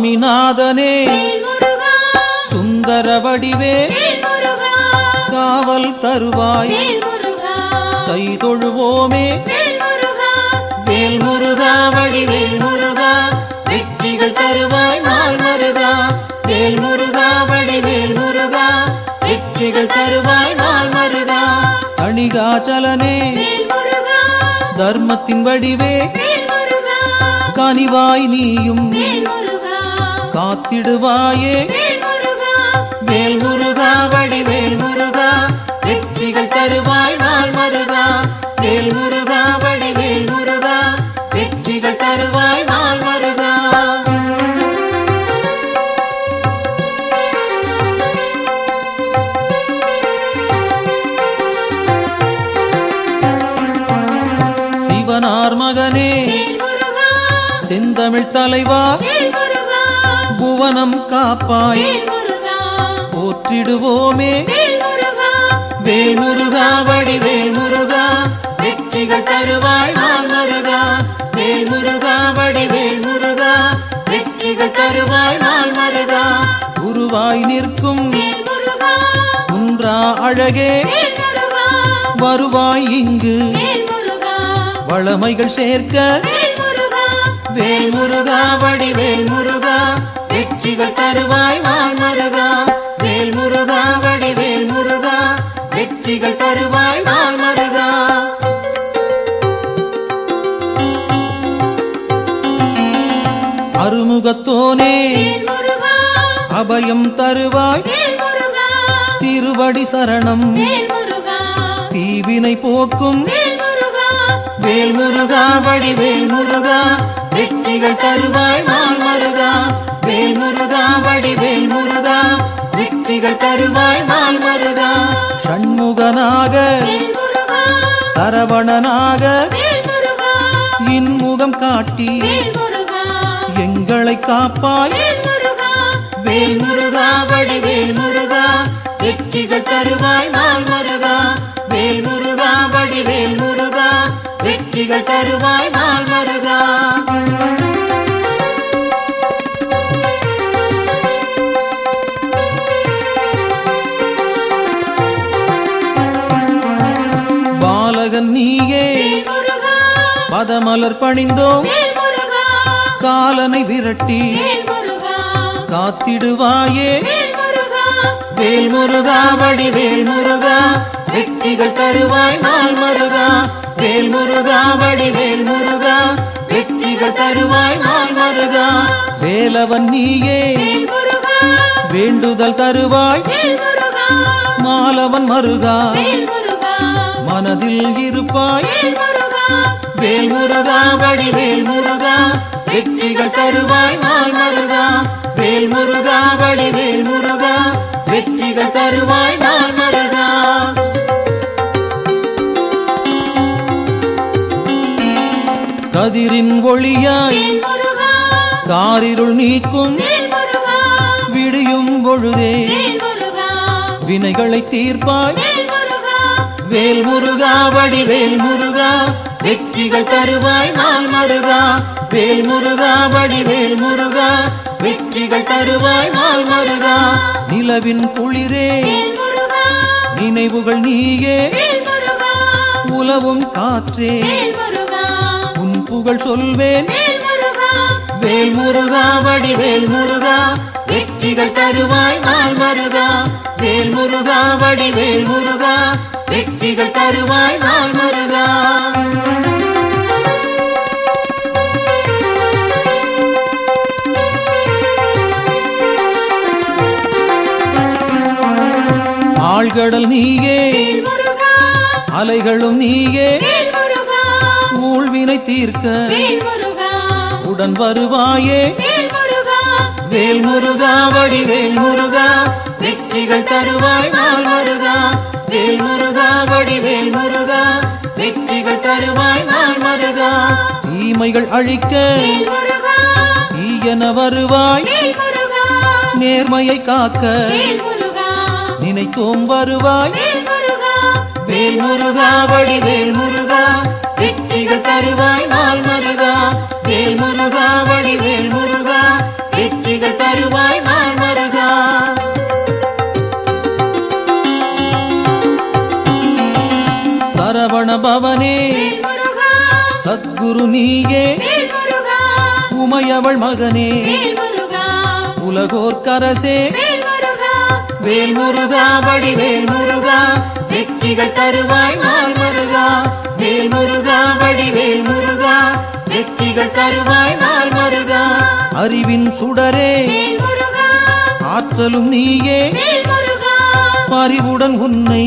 சுவாமிநாதனே சுந்தர வடிவே காவல் தருவாய் கை தொழுவோமே வேல் முருகா வடிவேல் முருகா வெற்றிகள் தருவாய் நாள் மருகா வேல் முருகா வடிவேல் முருகா வெற்றிகள் தருவாய் நாள் மருகா அணிகாச்சலனே தர்மத்தின் வடிவே கனிவாய் நீயும் காத்திடுவாயே வேல் முருகா வடிவேல் முருகா வெற்றிகள் தருவாய் நாள் மருகா வேல் முருகா வடிவேல் முருகா வெற்றிகள் தருவாய் நாள் மருகா சிவனார் மகனே செந்தமிழ் தலைவா புவனம் காப்பாய் போற்றிடுவோமே வேல் முருகா வடிவேல் முருகா வெற்றிகள் தருவாய் நாள் மருகா வேல் முருகா வடிவேல் முருகா வெற்றிகள் தருவாய் நாள் மருகா குருவாய் நிற்கும் குன்றா அழகே வருவாய் இங்கு வளமைகள் சேர்க்க வேல் முருகா வடிவேல் முருகா வெற்றிகள் தருவாய் நாள் மருகா வேல் முருகா வடிவேல் முருகா வெற்றிகள் தருவாய் நாள் மருகா அருமுகத்தோனே அபயம் தருவாய் திருவடி சரணம் தீவினை போக்கும் வேல் முருகா வடிவேல் முருகா வெற்றிகள் தருவாய் நாள் மருகா வேல் முருகா வடிவேல் முருகா வெற்றிகள் தருவாய் நாள் மருகா ஷண்முகனாக சரவணனாக இன்முகம் காட்டி எங்களை காப்பாய் வேல் முருகா வடிவேல் முருகா வெற்றிகள் தருவாய் நாள் மருகா வேல் முருகா வடிவேல் முருகா வெற்றிகள் தருவாய் நாள் மருகா பாலகன் நீயே பதமலர் பணிந்தோம் காலனை விரட்டி காத்திடுவாயே வேல் முருகா வடிவேல் முருகா வெற்றிகள் தருவாய் நாள் மருகா வேல் முருகா வடிவேல் முருகா வெற்றிகள் தருவாய் நாள் மருகா வேலவன் நீயே வேண்டுதல் தருவாய் மாலவன் மருகா மனதில் இருப்பாய் வேல் முருகா வடிவேல் முருகா வெற்றிகள் தருவாய் நாள் மருகா வேல் முருகா வடிவேல் முருகா வெற்றிகள் தருவாய் நாள் மருகா கதிரின் ஒளியாய் காரிருள் நீக்கும் விடியும் பொழுதே வினைகளை தீர்ப்பாய் வேல் முருகா வடிவேல் முருகா வெற்றிகள் தருவாய் நாள் மருகா வேல் முருகா வடிவேல் முருகா வெற்றிகள் தருவாய் நாள் மருகா நிலவின் குளிரே நினைவுகள் நீயே உலவும் காற்றே உன் புகழ் சொல்வேன் வேல் முருகா வடிவேல் முருகா வெற்றிகள் தருவாய் நாள் மருகா வேல் முருகா வடிவேல் முருகா வெற்றிகள் தருவாய் நாள் மருகா ஆழ்கடல் நீயே அலைகளும் நீயே ஊழ்வினை தீர்க்க உடன் வருவாயே வேல் முருகா வடிவேல் முருகா வெற்றிகள் தருவாய் நாள் மருகா வேல் முருகா வடிவேல் முருகா வெற்றிகள் தருவாய் நாள் மருகா தீமைகள் அழிக்க தீயன வருவாய் நேர்மையை காக்க நினைத்தோம் வருவாய் வேல் முருகா வடிவேல் முருகா வெற்றிகள் தருவாய் நாள் மருகா வேல் முருகா வடிவேல் முருகா வெற்றி வெற்றிகள் தருவாய் நாள் மருகா. சரவண பவனே சத்குரு நீயே, உமையவள் மகனே உலகோர்க்கரசே, வேல் முருகா வடிவேல் முருகா, வெற்றிகள் தருவாய் நாள் மருகா. வேல் முருகா வடிவேல் முருகா, வெற்றிகள் தருவாய் நாள் மருகா. அறிவின் சுடரே ஆற்றலும் நீயே, பரிவுடன் உன்னை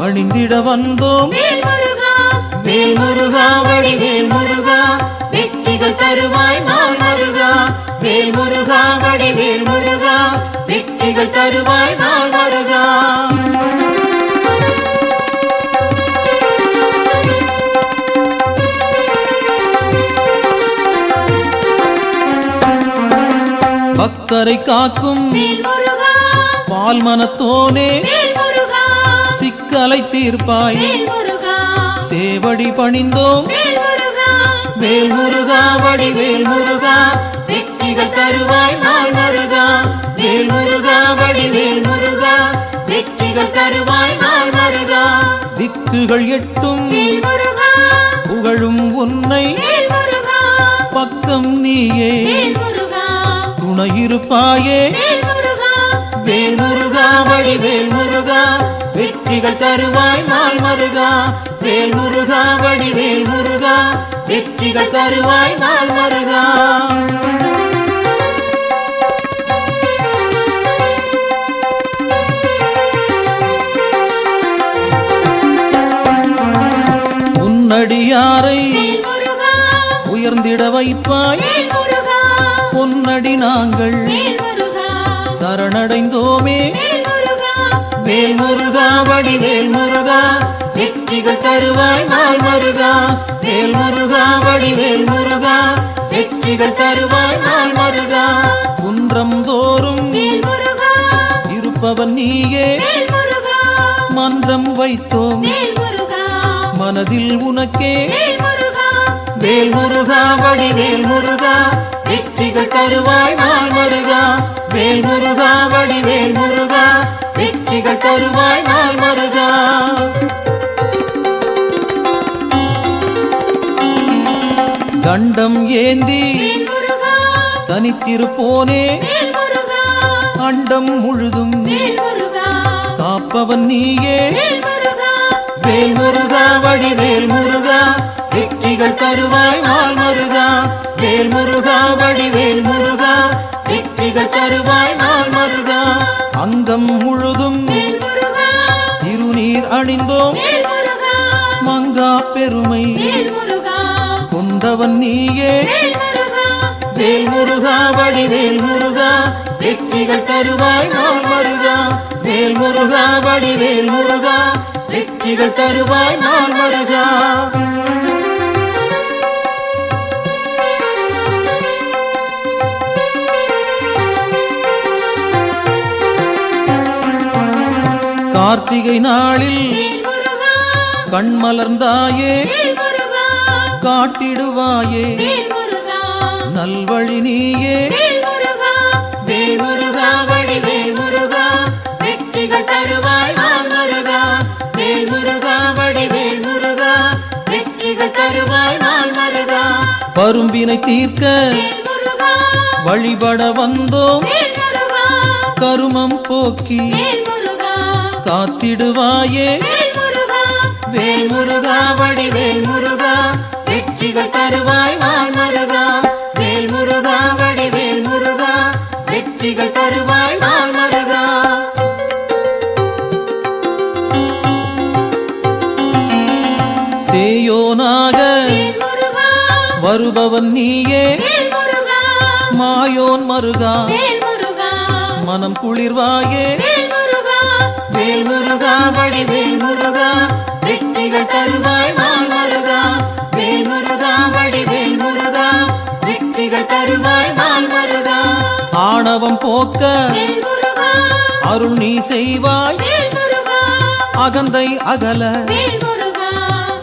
பணிந்திட வந்தோம். வேல் முருகா வடிவேல் முருகா, வெற்றிகள் தருவாய் நாள் மருகா. வேல் முருகா வடிவேல் முருகா, வெற்றிகள் தருவாய் நாள் மருகா. பக்தரை காக்கும் பால் மனத்தோனே, சிக்கலை தீர்ப்பாய் சேவடி பணிந்தோம். வேல் முருகா வடிவேல் முருகா, வெற்றிகள் தருவாய் நாள் மருகா. வேல் முருகா வடிவேல் முருகா, வெற்றிகள் தருவாய் நாள் மருகா. திக்குகள் எட்டும் புகழும் உன்னை, பக்கம் நீயே துணையிருப்பாயே. வேல் முருகா வடிவேல் முருகா, வெற்றிகள் தருவாய் நாள் மருகா. வேல் முருகா வடிவேல் முருகா, வெற்றிகள் தருவாய் நாள் மருகா. உன்னடியாரை உயர்ந்திட வைப்பாய், பொன்னடி நாங்கள் சரணடைந்தோமே. வேல் முருகா வடிவேல் முருகா, வெற்றிகள் தருவாய் நாள் மருகா. வேல் முருகா வடிவேல் முருகா, வெற்றிகள் தருவாய் நாள் மருகா. குன்றம் தோறும் இருப்பவன் நீயே, மன்றம் வைத்தோம் மனதில் உனக்கே. வேல் முருகா வடிவேல் முருகா, வெற்றிகள் தருவாய் நாள் மருகா. வேல் முருகா வடிவேல் முருகா, வெற்றிகள் தருவாய் நாள் மருகா. தண்டம் ஏந்தி தனித்திருப்போனே, அண்டம் முழுதும் காப்பவன் நீயே. வேல் முருகா வடிவேல் முருகா, வெற்றிகள் தருவாய் நாள் மருகா. வேல் முருகா வடிவேல் முருகா, வெற்றிகள் தருவாய் நாள் மருகா. அங்கம் முழுதும் திருநீர் அணிந்தோம், மங்கா பெருமை கொண்டவன் நீயே. வேல் முருகா வடிவேல் முருகா, வெற்றிகள் தருவாய் நாள் மருகா. வேல் முருகா வடிவேல் முருகா, வெற்றிகள் தருவாய் நாள் மருகா. கார்த்திகை நாளில் கண்மலர்ந்தாயே, காட்டிடுவாயே நல்வழி நீயே. வேல் முருகா வடிவேல் முருகா, வெற்றிகள் தருவாய் நாள் மருகா. வேல் முருகா வடிவேல் முருகா, வெற்றிகள் தருவாய் நாள் மருகா. பரும்பினை தீர்க்க வழிபட வந்தோம், கருமம் போக்கி காத்திடுவாயே. வேல் முருகா வடிவேல் முருகா, வெற்றிகள் தருவாய் நாள் மருகா. வேல் முருகா வடிவேல் முருகா, வெற்றிகள் தருவாய் நாள் மருகா. சேயோனாக வருபவன் நீயே, மாயோன் மருகா, மனம் குளிர்வாயே. வேல் முருகா வடிவேல் முருகா, வெற்றிகள் தருவாய் நாள் மருகா. வேல் முருகா வடிவேல் முருகா, வெற்றிகள் தருவாய் நாள் மருகா. ஆணவம் போக்க அருள் நீ செய்வாய், அகந்தை அகல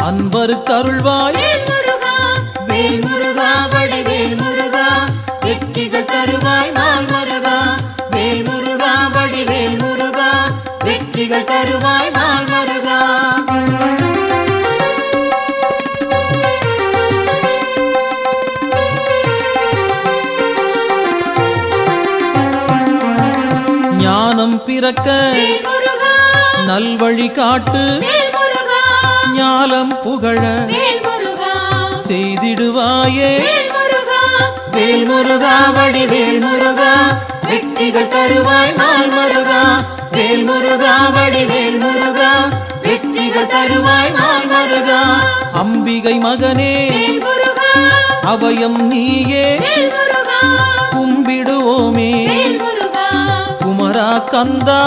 அன்பருக்கு அருள்வாய். வேல் முருகா வடிவேல் முருகா, வெற்றிகள் தரு வெற்றிகள் தருவாய் நாள் மருகா. ஞானம் பிறக்க நல்வழி காட்டு, ஞாலம் புகழ செய்திடுவாயே வேல் முருகா. வடிவேல் முருகா வெற்றிகள் தருவாய் நாள் மருகா. வேல் முருகா வடிவேல் முருகா வெற்றிகள் தருவாய் நாள் மருகா. அம்பிகை மகனே அபயம் நீயே கும்பிடுவோமே குமரா கந்தா.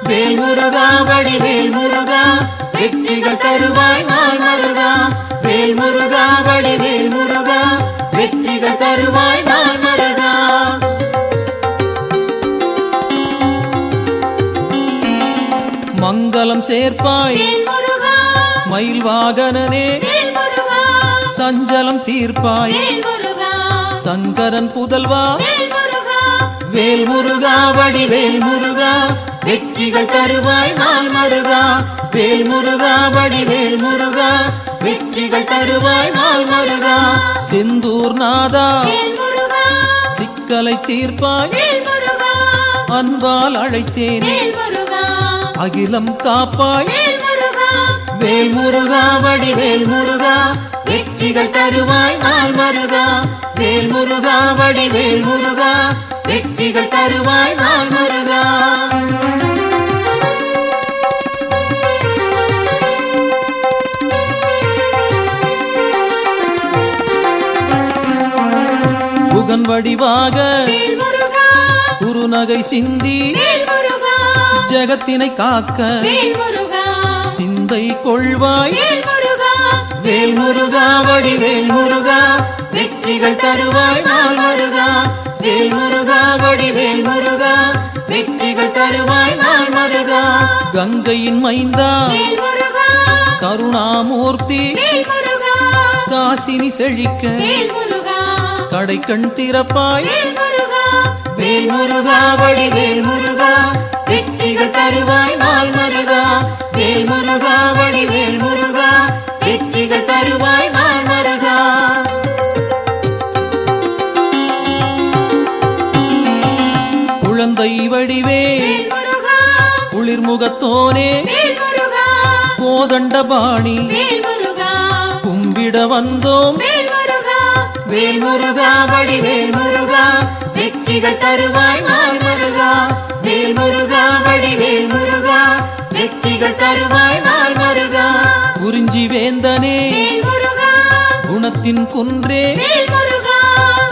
வேல் முருகா வடிவேல் முருகா வெற்றிகள் தருவாய் நாள் மருகா. வேல் முருகா வடிவேல் முருகா வெற்றிகள் தருவாய் நாள் மருகா. மங்களம் சேர்ப்பாய் மயில் வாகனனே, சஞ்சலம் தீர்ப்பாய் சங்கரன் புதல்வா. வேல் முருகா வடிவேல் முருகா வெற்றிகள் தருவாய் நாள் மருகா. வேல் முருகா வடிவேல் முருகா வெற்றிகள் தருவாய் நாள் மருகா. செந்தூர் நாதா சிக்கலை தீர்ப்பாய், அன்பால் அழைத்தேன் அகிலம் காப்பாய். வேல் முருகா வடிவேல் முருகா வெற்றிகள் தருவாய் நாள் மருகா. வேல் முருகா வடிவேல் முருகா வெற்றிகள் தருவாய் நாள் மருகா. புகன் வடிவாக குருநகை சிந்தி ஜகத்தினை காக்க சிந்தை கொள்வாய். வேல் முருகா வடிவேல் முருகா வெற்றிகள் தருவாய் நாள் மருகா. வேல் முருகா வடிவேல் முருகா வெற்றிகள் தருவாய் நாள் மருகா. கங்கையின் மைந்தா கருணாமூர்த்தி காசினி செழிக்க கடை கண் திறப்பாய். வேல் முருகா வடிவேல் முருகா வெற்றிகள் தருவாய் நாள் மருகா. வேல் முருகா வடிவேல் முருகா வெற்றிகள் தருவாய் நாள் மருகா. குழந்தை வடிவே குளிர்முகத்தோனே கோதண்டபாணி கும்பிட வந்தோம். வேல் முருகா வடிவேல் முருகா வெற்றிகள் தருவாய் நாள் மருகா. வேல் முருகா வடிவேல் முருகா வெற்றிகள் தருவாய் நாள் மருகா. குறிஞ்சி வேந்தனே குணத்தின் குன்றே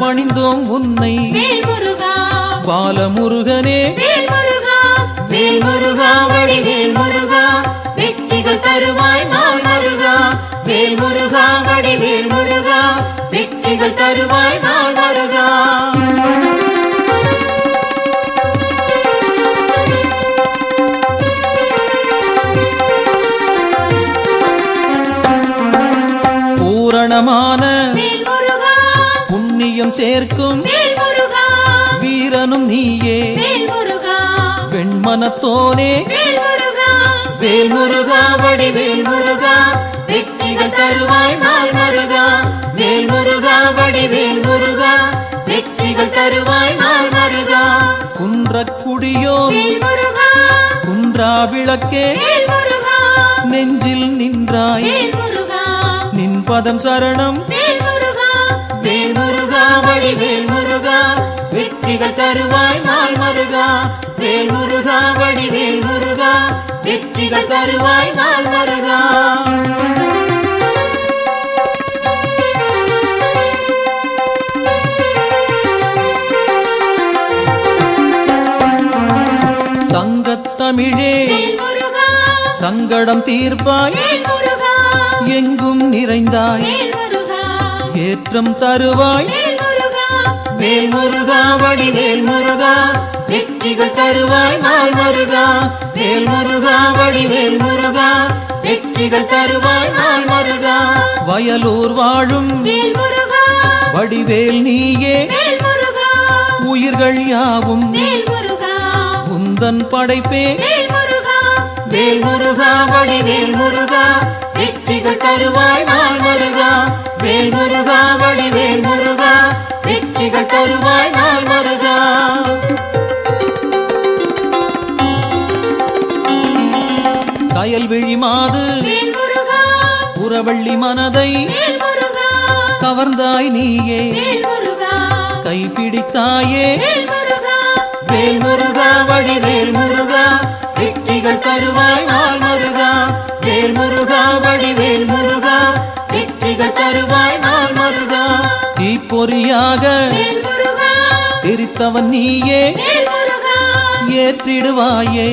பணிந்தோம் உன்னை பாலமுருகனே. வேல் முருகா வடிவேல் முருகா வெற்றிகள் தருவாய் நாள் மருகா. வேல் முருகா வடிவேல் முருகா வெற்றிகள் தருவாய் நாள் மருகா. பூரணமான புண்ணியம் சேர்க்கும் வீரனும் நீயே வெண்மனத்தோனே. வேல் முருகா வடிவேல் முருகா வெற்றிகள் தருவாய் நாள் மருகா. வேல் முருகா வடிவேல் முருகா வெற்றிகள் தருவாய் நாள் மருகா. குன்றக்குடியோ குன்றா விளக்கே நெஞ்சில் நின்றாய் நின் பதம் சரணம். வேல் முருகா வடிவேல் முருகா வெற்றிகள் தருவாய் நாள் மருகா. வேல் முருகா வடிவேல் முருகா வெற்றிகள் தருவாய் நாள் மருகா. சங்கத்தமிழே சங்கடம் தீர்ப்பாய் எங்கும் நிறைந்தாய் ஏற்றம் தருவாய். வேல் முருகா வடிவேல் முருகா வெற்றிகள் தருவாய் நாள் மருகா. வேல் முருகா வடிவேல் முருகா வெற்றிகள் தருவாய் நாள் மருகா. வயலூர் வாழும் வடிவேல் நீயே உயிர்கள் யாவும் உந்தன் படைப்பே. வேல் முருகா வடிவேல் முருகா வெற்றிகள் தருவாய் நாள் முருகா வேல் முருகா வடிவேல் முருகா வெற்றிகள் தருவாய் நாள் முருகா கயல்விழி மாது புறவள்ளி மனதை கவர்ந்தாய் நீயே கைப்பிடித்தாயே வேல் முருகா வடிவேல் முருகா வெற்றிகள் தருவாய் நாள் முருகா வேல் முருகா வடிவேல் முருகா வெற்றிகள் தருவாய் நாள் முருகா தீப்பொறியாக தெரித்தவன் நீயே ஏற்றிடுவாயே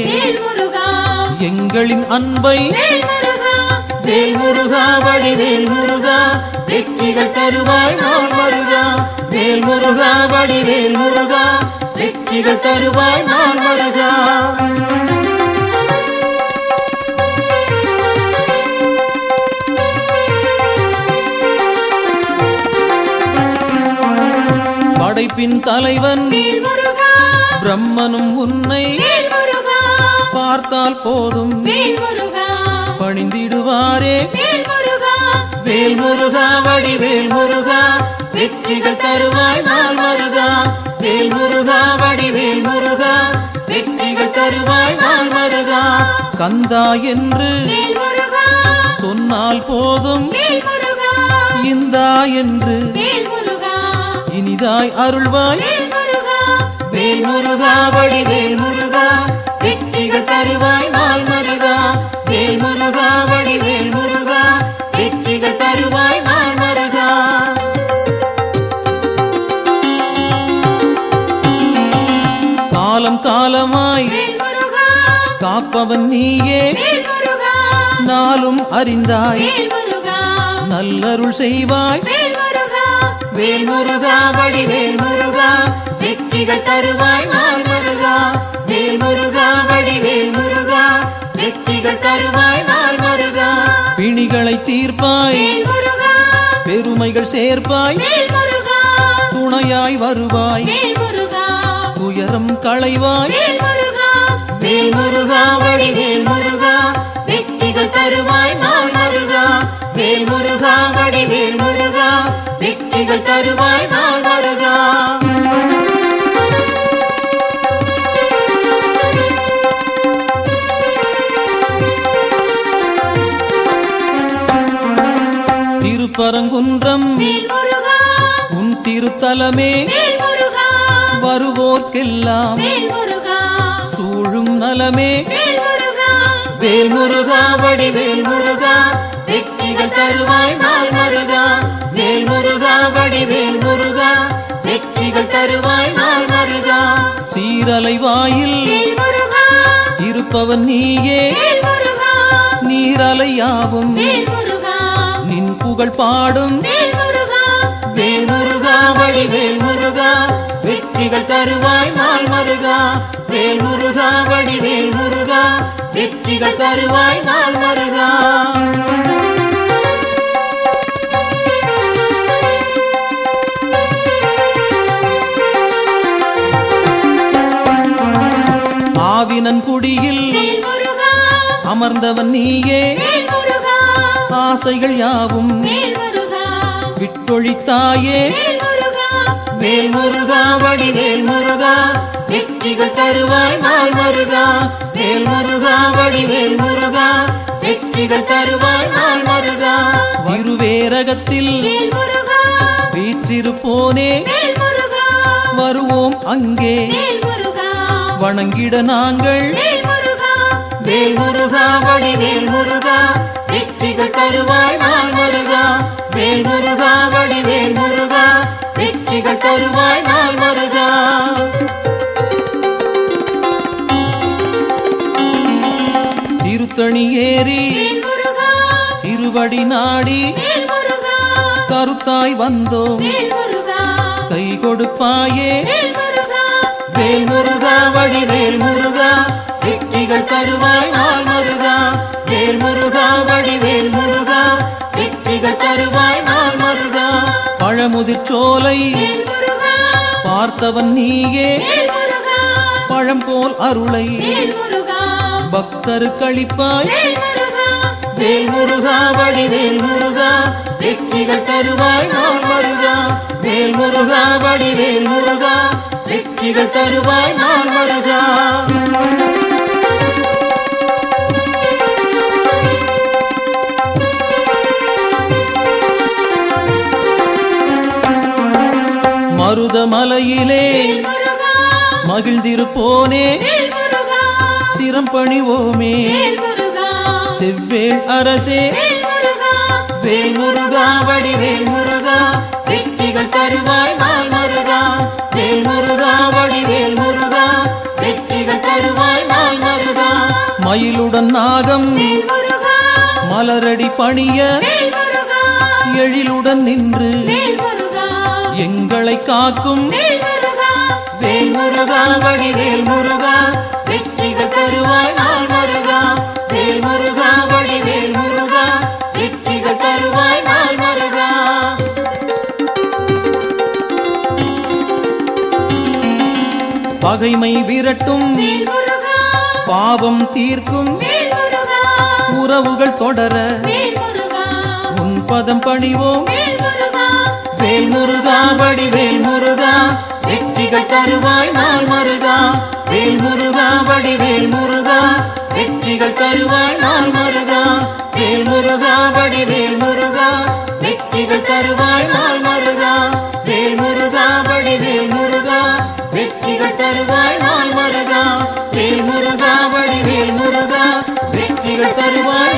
எங்களின் அன்பை வேல் முருகா வடிவேல் முருகா வெற்றிகள் தருவாய் நாள் முருகா வேல் முருகா வடிவேல் முருகா வெற்றிகள் தருவாய் நாள் முருகா படைப்பின் தலைவன் பிரம்மனும் உன்னை பார்த்தால் போதும் பணிந்திடுவாரே வேல் முருகா வடிவேல் முருகா வெற்றிகள் தருவாய் நாள் முருகா வேல் முருகா வடிவேல் முருகா வெற்றிகள் தருவாய் நாள் முருகா கந்தா என்று சொன்னால் போதும் இந்தா என்று இனிதாய் அருள்வாய் வேல் முருகா வடிவேல் முருகா வெற்றிகள் தருவாய் நாள் முருகா வேல் முருகா வடிவேல் முருகா வெற்றிகள் தருவாய் நாள் முருகா காலம் காலமாய் காப்பவன் நீயே நாளும் அறிந்தாய் நல்லருள் செய்வாய் வேல் முருகா வடிவேல் முருகா வெற்றிகள் தருவாய் நாள் முருகா வேல் முருகா வடிவேல் முருகா வெற்றிகள் தருவாய் நாள் முருகா பிணிகளை தீர்ப்பாய் பெருமைகள் சேர்ப்பாய் துணையாய் வருவாய் துயரம் களைவாய் வேல் முருகா வடிவேல் முருகா வெற்றிகள் தருவாய் நாள் முருகா வேல் முருகா வடிவேல் முருகா வெற்றிகள் தருவாய் நாள் முருகா திருப்பரங்குன்றம் உன் திருத்தலமே வருவோர்க்கெல்லாம் சூழும் நலமே வேல் முருகா வடிவேல் முருகா வெற்றிகள் தருவாய் நாள் முருகா வேல் முருகா வடிவேல் முருகா வெற்றிகள் தருவாய் நாள் முருகா சீரலை வாயில் இருப்பவன் நீயே நீரலையாவும் நின் புகழ் பாடும் வேல் முருகா வடிவேல் முருகா வெற்றிகள் தருவாய் நாள் முருகா வேல் முருகா வடிவேல் முருகா வெற்றிகள் தருவாய் நாள் முருகா ஆவினன் குடியில் அமர்ந்தவன் நீயே ஆசைகள் யாவும் விட்டொழித்தாயே வேல் முருகா வடிவேல் முருகா வெற்றிகள் தருவாய் நாள் முருகா வேல் முருகா வடிவேல் முருகா வெற்றிகள் தருவாய் நாள் முருகா திருவேரகத்தில் வீற்றிருப்போனே வருவோம் அங்கே வணங்கிட நாங்கள் வேல் முருகா வடிவேல் முருகா வெற்றிகள் தருவாய் நாள் முருகா வேல் முருகா வடிவேல் முருகா வெற்றிகள் தருவாய் நாள் முருகா திருத்தணி ஏறி திருவடி நாடி கருத்தாய் வந்தோம் கை கொடுப்பாயே வேல் முருகா வடிவேல் முருகா வெற்றிகள் தருவாய் நாள் முருகா வேல் முருகா வடிவேல் முருகா வெற்றிகள் தருவாய் நாள் முருகா பழமுதிர்ச்சோலை பார்த்தவன் நீயே பழம் போல் அருளை பக்தருக்களிப்பாய் வேல் முருகா வடிவேல் முருகா வெற்றிகள் தருவாய் நாள் முருகா வேல் முருகா வடிவேல் முருகா வெற்றிகள் தருவாய் நாள் முருகா மருதமலையிலே மகிழ்ந்திருப்போனே சிரம் பணிவோமே செவ்வேள் அரசே வேல் முருகா வடிவேல் முருகா வெற்றிகள் தருவாய் நாள் முருகா வேல் முருகா வடிவேல் முருகா வெற்றிகள் தருவாய் நாள் முருகா மயிலுடன் நாகம் மலரடி பணிய எழிலுடன் நின்று எங்களை காக்கும் வேல் முருகா வடிவேல் முருகா வெற்றிகள் தருவாய் நாள் முருகா வேல் முருகா வடிவேல் முருகா வெற்றிகள் தருவாய் நாள் முருகா பகைமை விரட்டும் பாவம் தீர்க்கும் உறவுகள் தொடர உன் பதம் பணிவோம் வேல் முருகா வடிவேல் முருகா வெற்றிகள் தருவாய் நாள் முருகா வேல் முருகா வடிவேல் முருகா வெற்றிகள் தருவாய் நாள் முருகா வேல் முருகா வடிவேல் முருகா வெற்றிகள் தருவாய் நாள் முருகா வேல் முருகா வடிவேல் முருகா வெற்றிகள் தருவாய் நாள் முருகா வேல் முருகா வடிவேல் முருகா வெற்றிகள் தருவாய்